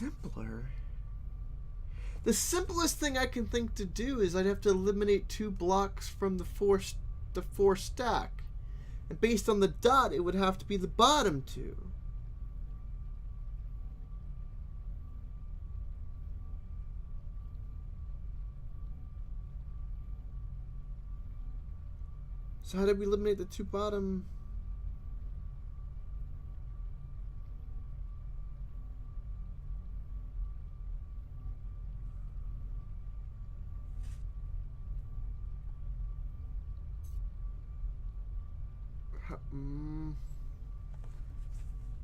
simpler. The simplest thing I can think to do is I'd have to eliminate 2 blocks from the four stack. And based on the dot, it would have to be the bottom 2. So how did we eliminate the 2 bottom?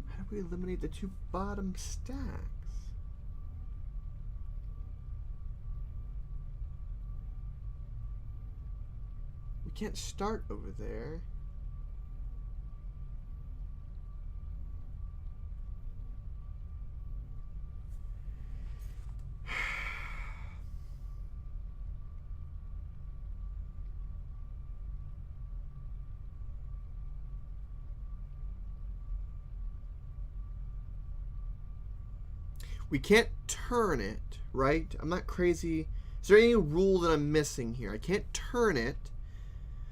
How do we eliminate the 2 bottom stacks? We can't start over there. We can't turn it, right? I'm not crazy. Is there any rule that I'm missing here? I can't turn it.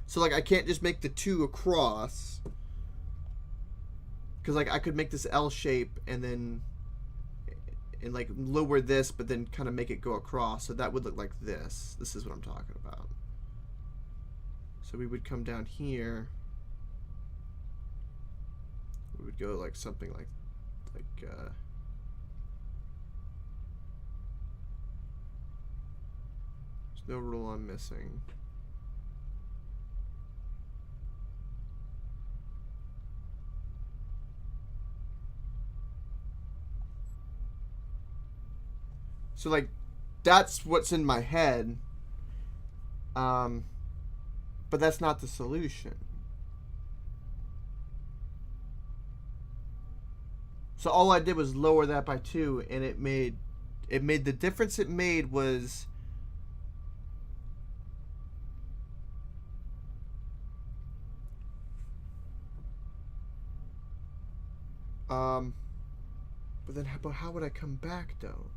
So, like, I can't just make the 2 across. Because, like, I could make this L shape and then... and, like, lower this, but then kind of make it go across. So that would look like this. This is what I'm talking about. So we would come down here. We would go, like, something like there's no rule I'm missing. So, like, that's what's in my head. But that's not the solution. So all I did was lower that by 2, and it made the difference it made was but then how would I come back though?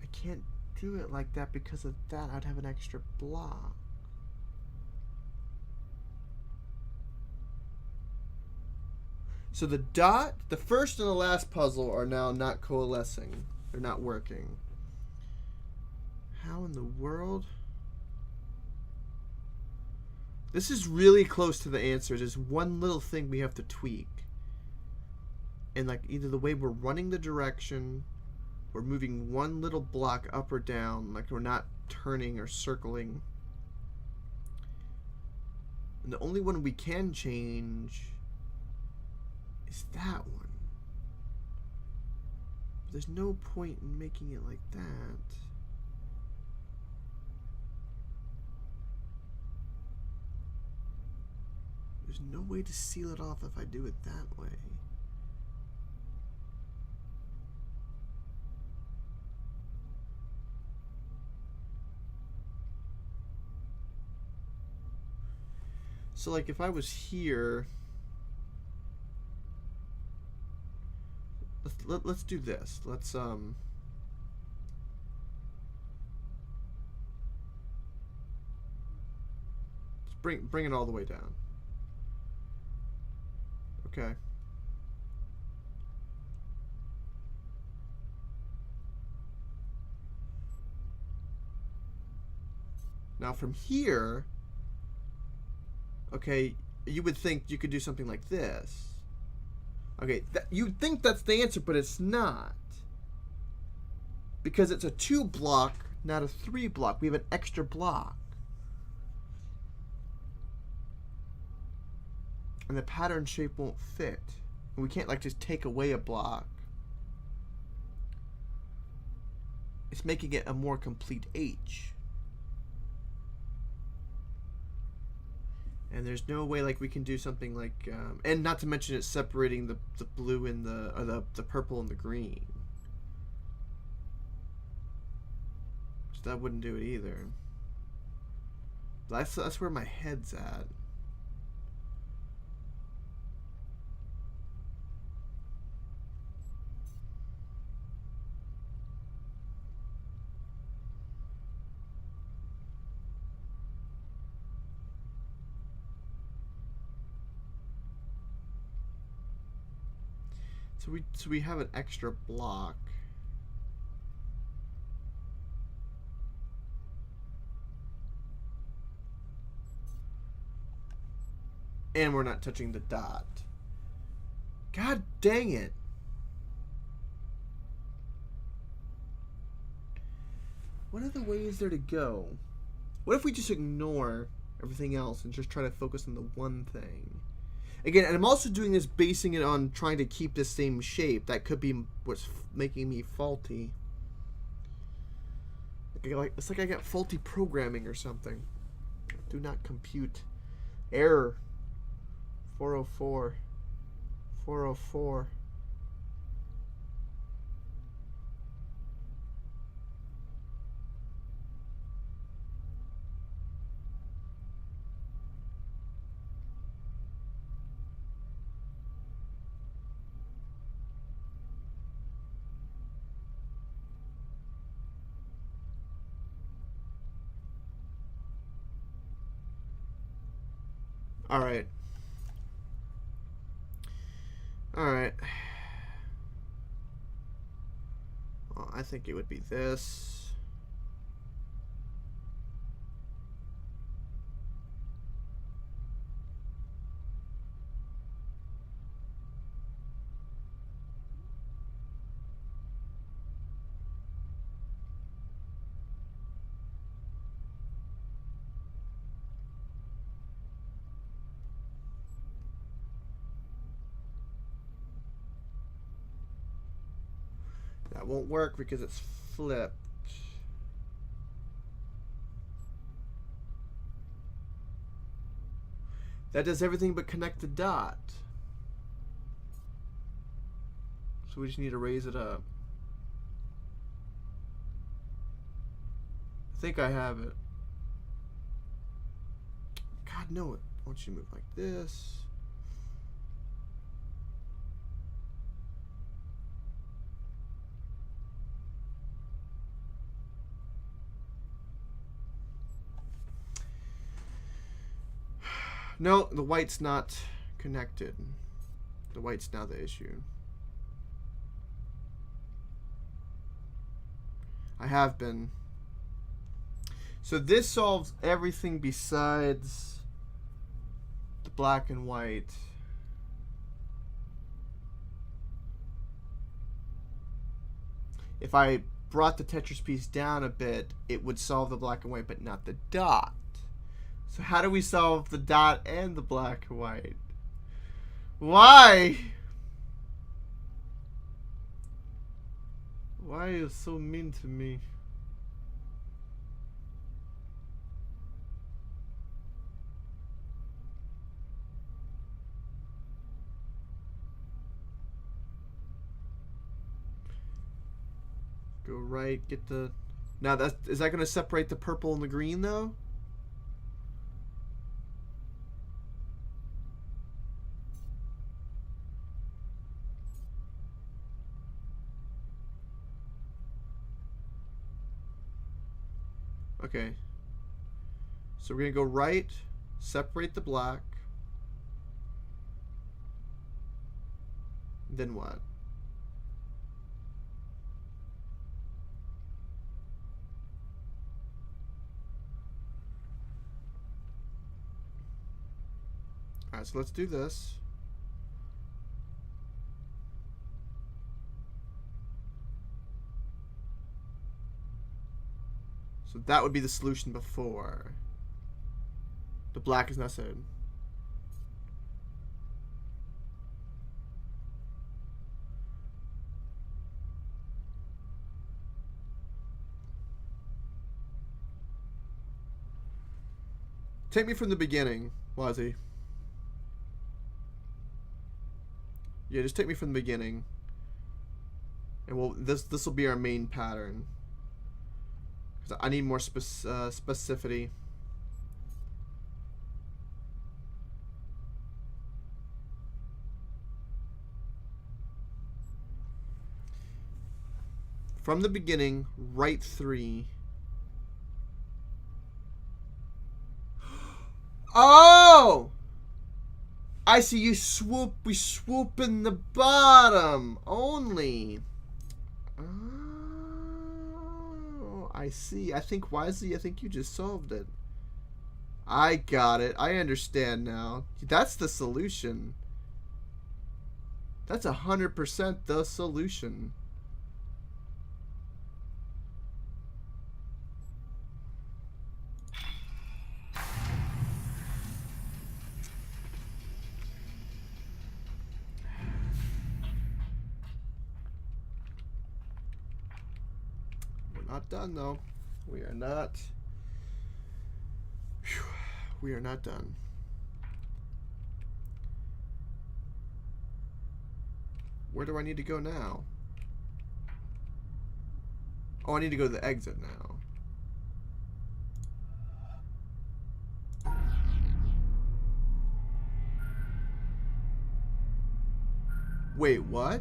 I can't do it like that because of that. I'd have an extra block. So the dot, the first and the last puzzle are now not coalescing. They're not working. How in the world? This is really close to the answer. There's one little thing we have to tweak. And like either the way we're running the direction, we're moving one little block up or down, like we're not turning or circling. And the only one we can change is that one. But there's no point in making it like that. There's no way to seal it off if I do it that way. So like if I was here, let's do this. Let's bring it all the way down. Okay. Now from here, okay, you would think you could do something like this. Okay, you'd think that's the answer, but it's not. Because it's a 2 block, not a 3 block. We have an extra block. And the pattern shape won't fit. And we can't like just take away a block. It's making it a more complete H. And there's no way like we can do something like, and not to mention it's separating the blue and the purple and the green. So that wouldn't do it either. That's where my head's at. So we have an extra block. And we're not touching the dot. God dang it. What are the ways there to go? What if we just ignore everything else and just try to focus on the one thing? Again, and I'm also doing this basing it on trying to keep the same shape. That could be what's making me faulty. It's like I got faulty programming or something. Do not compute. Error. 404. 404. Alright. Alright. Well, I think it would be this. That won't work because it's flipped. That does everything but connect the dot. So we just need to raise it up. I think I have it. God, no. I want you to move like this. No, the white's not connected. The white's now the issue. I have been. So this solves everything besides the black and white. If I brought the Tetris piece down a bit, it would solve the black and white, but not the dot. So how do we solve the dot and the black and white? Why? Why are you so mean to me? Go right, get the... Now, is that going to separate the purple and the green, though? Okay. So we're going to go right, separate the black. Then what? Alright, so let's do this. So that would be the solution before. The black is not said. Take me from the beginning, Wazzy. Yeah, just take me from the beginning. And we'll this will be our main pattern. Because I need more specificity. From the beginning, right 3. Oh! I see you swoop. We swoop in the bottom only. Oh, I see. I think wisely. I think you just solved it. I got it. I understand now. That's the solution. That's 100% the solution. We're not done though. We are not. Whew, we are not done. Where do I need to go now? Oh, I need to go to the exit now. Wait, what?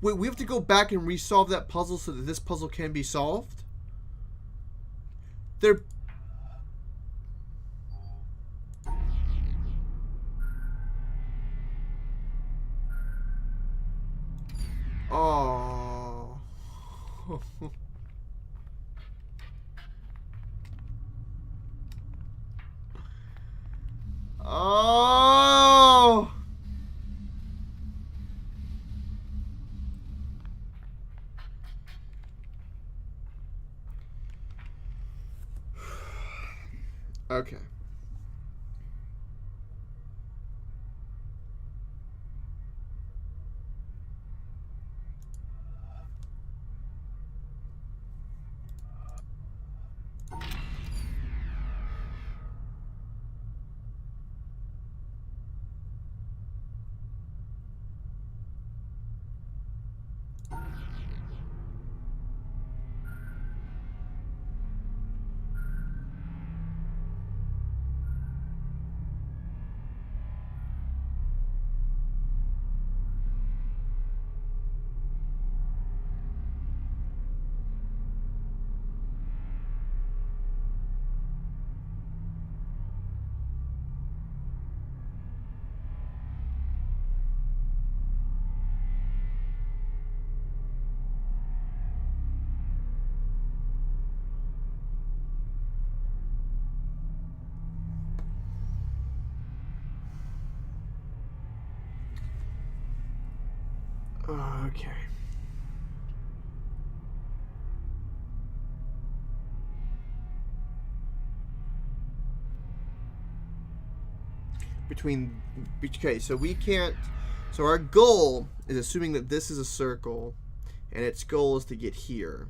Wait, we have to go back and resolve that puzzle so that this puzzle can be solved? They're... Oh. Oh. Okay. Okay. Okay, so we can't, so our goal is assuming that this is a circle and its goal is to get here.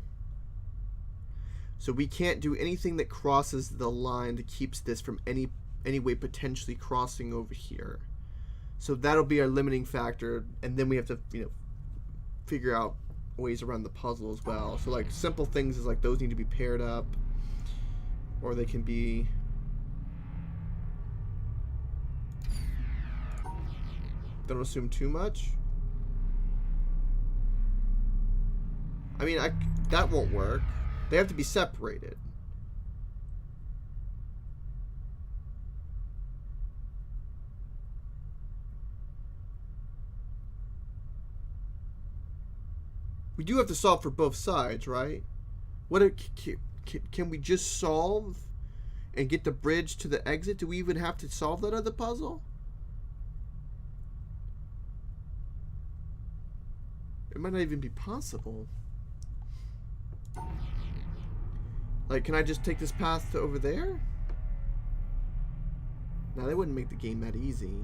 So we can't do anything that crosses the line that keeps this from any way potentially crossing over here. So that'll be our limiting factor, and then we have to, figure out ways around the puzzle as well. So like simple things is like those need to be paired up, or they can be... Don't assume too much. I mean, that won't work. They have to be separated. We do have to solve for both sides, right? Can we just solve and get the bridge to the exit? Do we even have to solve that other puzzle? It might not even be possible. Like, can I just take this path to over there? No, they wouldn't make the game that easy.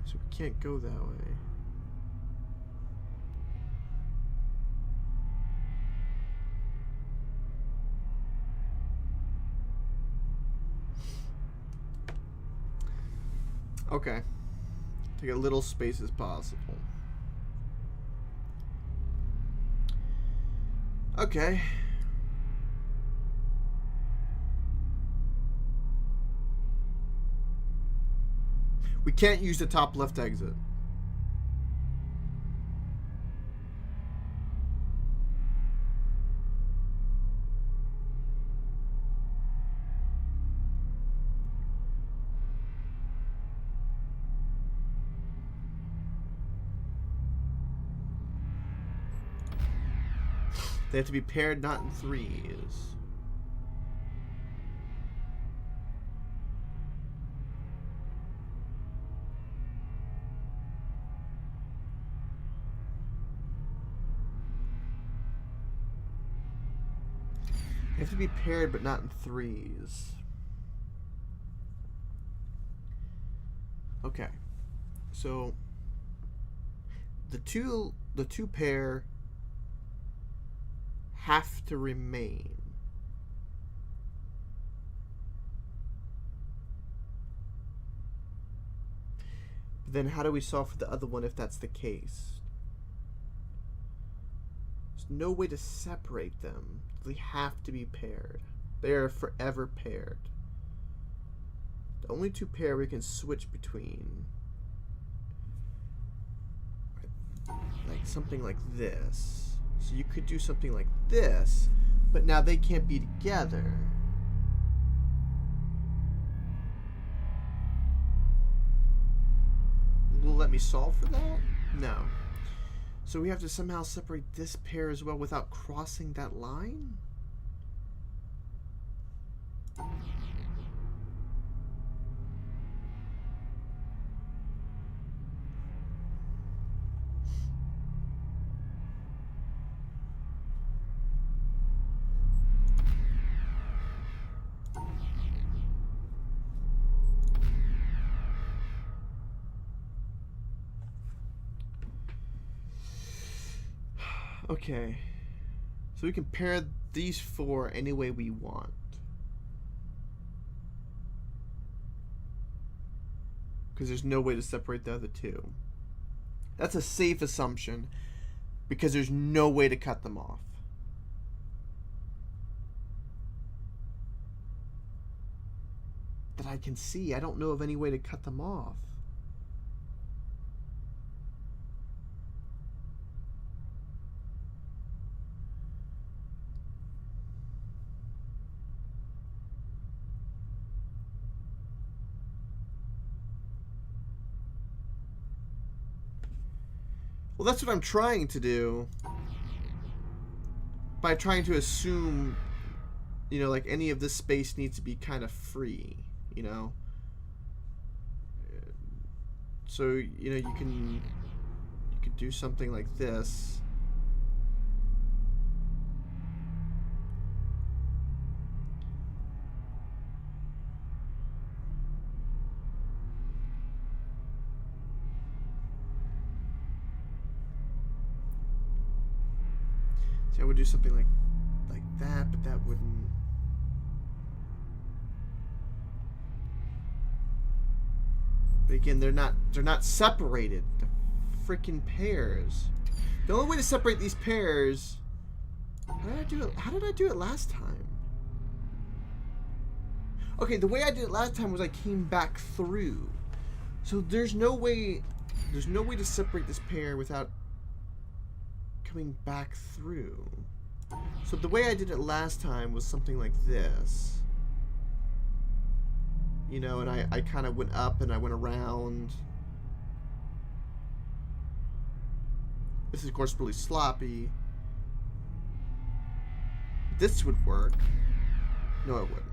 So we can't go that way. Okay. Take a little space as possible. Okay. We can't use the top left exit. They have to be paired, not in threes. They have to be paired, but not in threes. Okay. So the two pair have to remain. But then how do we solve for the other one if that's the case? There's no way to separate them. They have to be paired. They are forever paired. The only two pair we can switch between, like something like this. So you could do something like this, but now they can't be together. Will it let me solve for that? No. So we have to somehow separate this pair as well without crossing that line? Okay, so we can pair these four any way we want. Because there's no way to separate the other two. That's a safe assumption, because there's no way to cut them off. That I can see. I don't know of any way to cut them off. Well, that's what I'm trying to do. By trying to assume, you know, like any of this space needs to be kind of free, you know? So, you know, you could do something like this. See, I would do something like that, but that wouldn't. But again, they're not separated. The freaking pairs. The only way to separate these pairs. How did I do it? How did I do it last time? Okay, the way I did it last time was I came back through. So there's no way to separate this pair without coming back through. So the way I did it last time was something like this. You know, and I kind of went up and I went around. This is, of course, really sloppy. This would work. No, it wouldn't.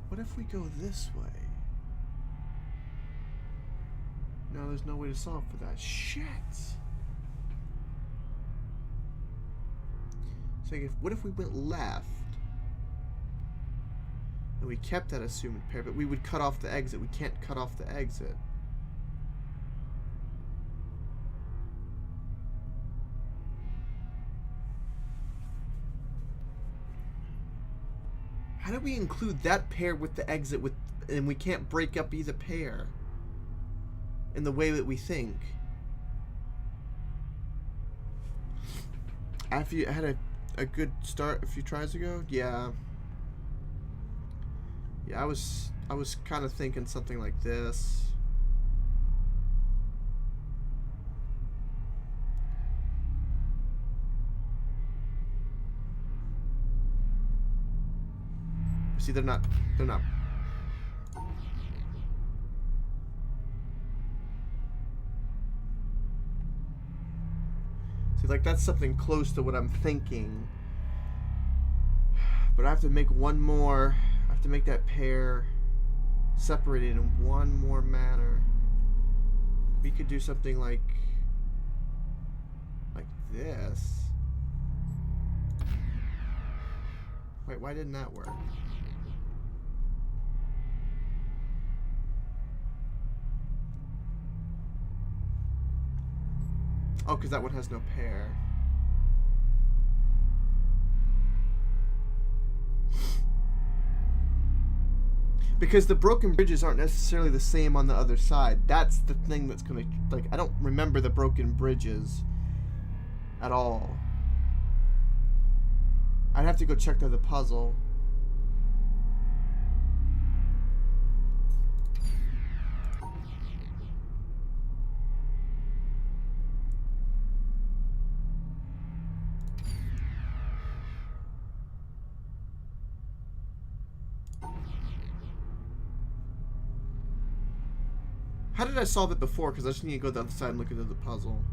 What if we go this way? No, there's no way to solve for that. Shit! saying, what if we went left? And we kept that assumed pair, but we would cut off the exit. We can't cut off the exit. How do we include that pair with the exit and we can't break up either pair in the way that we think? After you had a good start a few tries ago? Yeah. Yeah, I was kind of thinking something like this. See, they're not. See, like, that's something close to what I'm thinking. But I have to make one more. I have to make that pair separated in one more manner. We could do something like this. Wait, why didn't that work? Oh, because that one has no pair. Because the broken bridges aren't necessarily the same on the other side. That's the thing that's gonna, like, I don't remember the broken bridges at all. I'd have to go check the puzzle. How did I solve it before? Because I just need to go to the other side and look into the puzzle.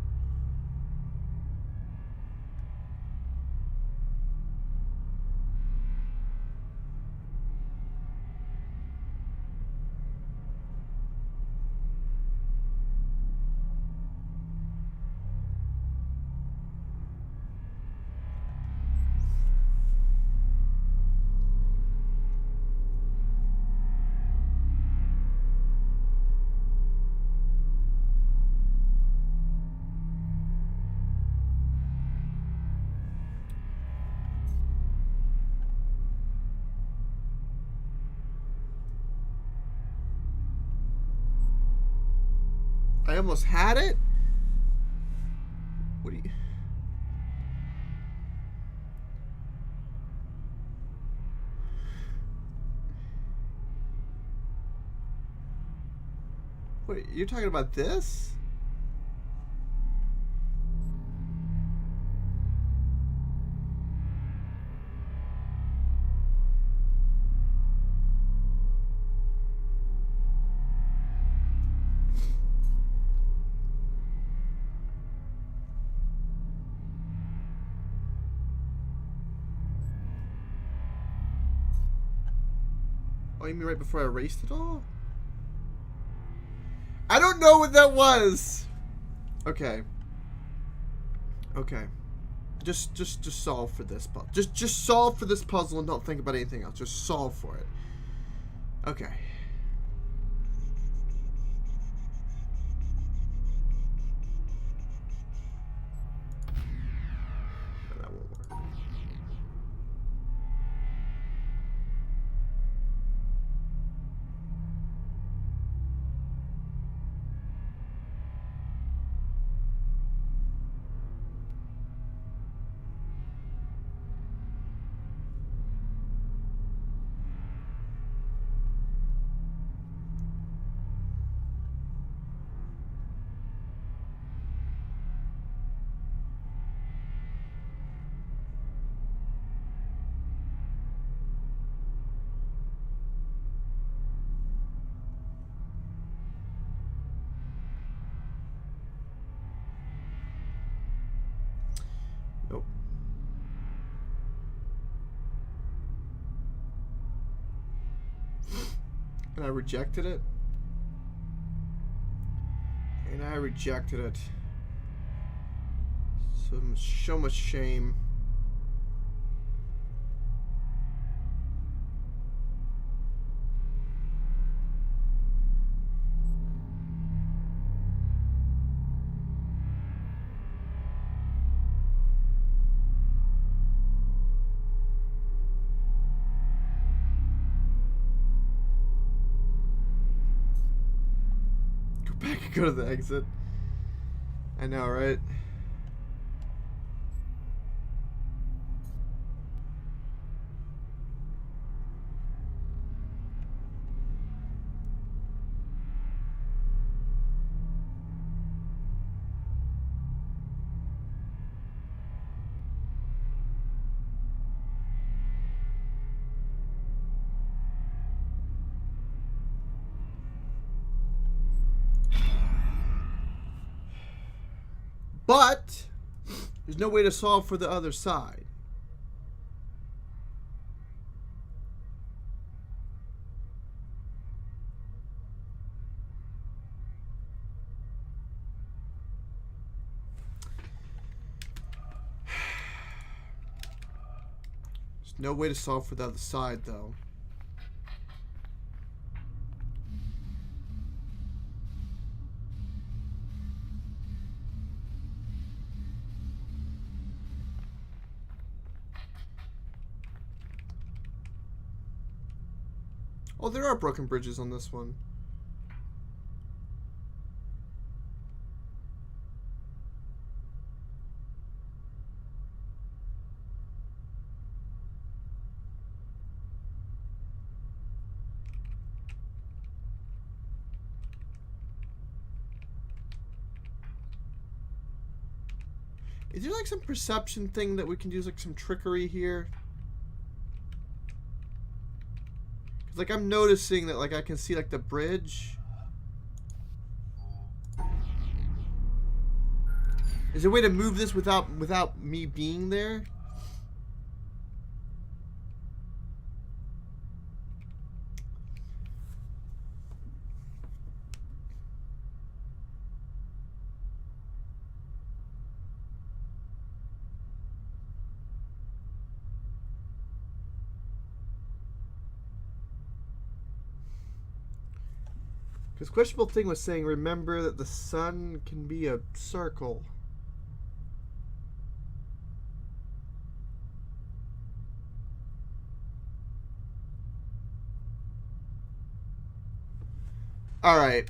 I almost had it? What do you... Wait, you're talking about this? Oh, you mean right before I erased it all? I don't know what that was. Okay. Okay. Just solve for this puzzle. Just solve for this puzzle and don't think about anything else. Just solve for it. Okay. That won't work. Nope. And I rejected it. And I rejected it. So much shame. Go to the exit. I know, right? But there's no way to solve for the other side. There's no way to solve for the other side, though. Oh, there are broken bridges on this one. Is there like some perception thing that we can use, like some trickery here? Like, I'm noticing that, like, I can see, like, the bridge. Is there a way to move this without me being there? Because Questionable Thing was saying, remember that the sun can be a circle. Alright.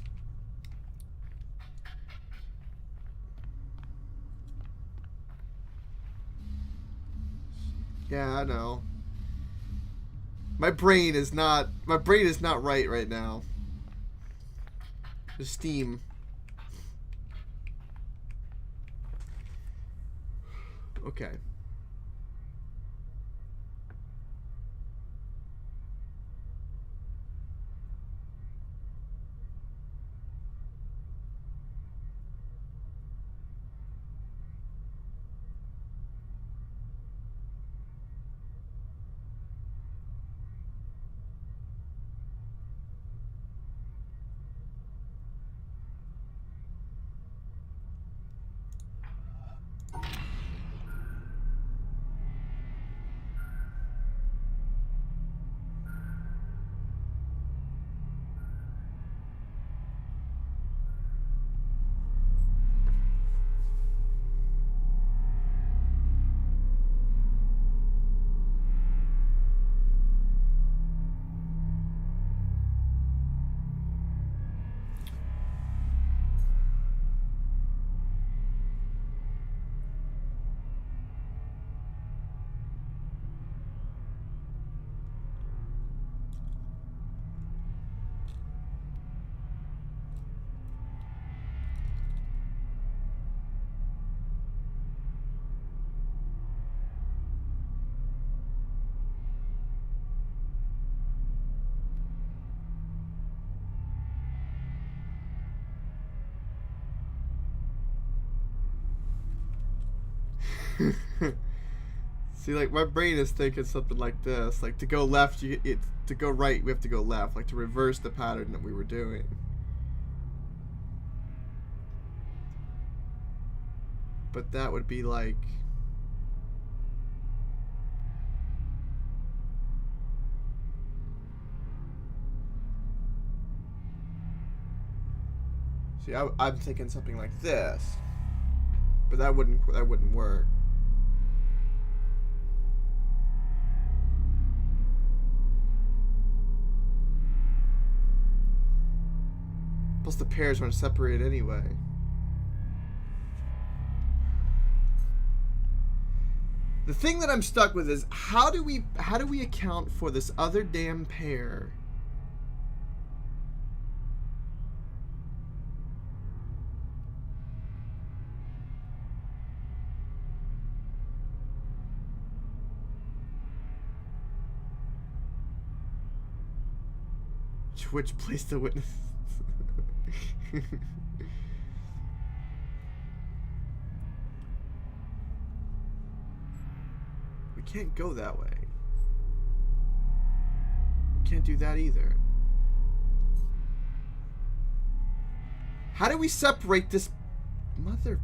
Yeah, I know. My brain is not right now. The steam. Okay. See, like, my brain is thinking something like this. Like, to go left, to go right, we have to go left. Like, to reverse the pattern that we were doing. But that would be like... See, I'm thinking something like this. But that wouldn't work. Plus the pairs aren't separated anyway. The thing that I'm stuck with is how do we account for this other damn pair? Which place the witness? We can't go that way. We can't do that either. How do we separate this mother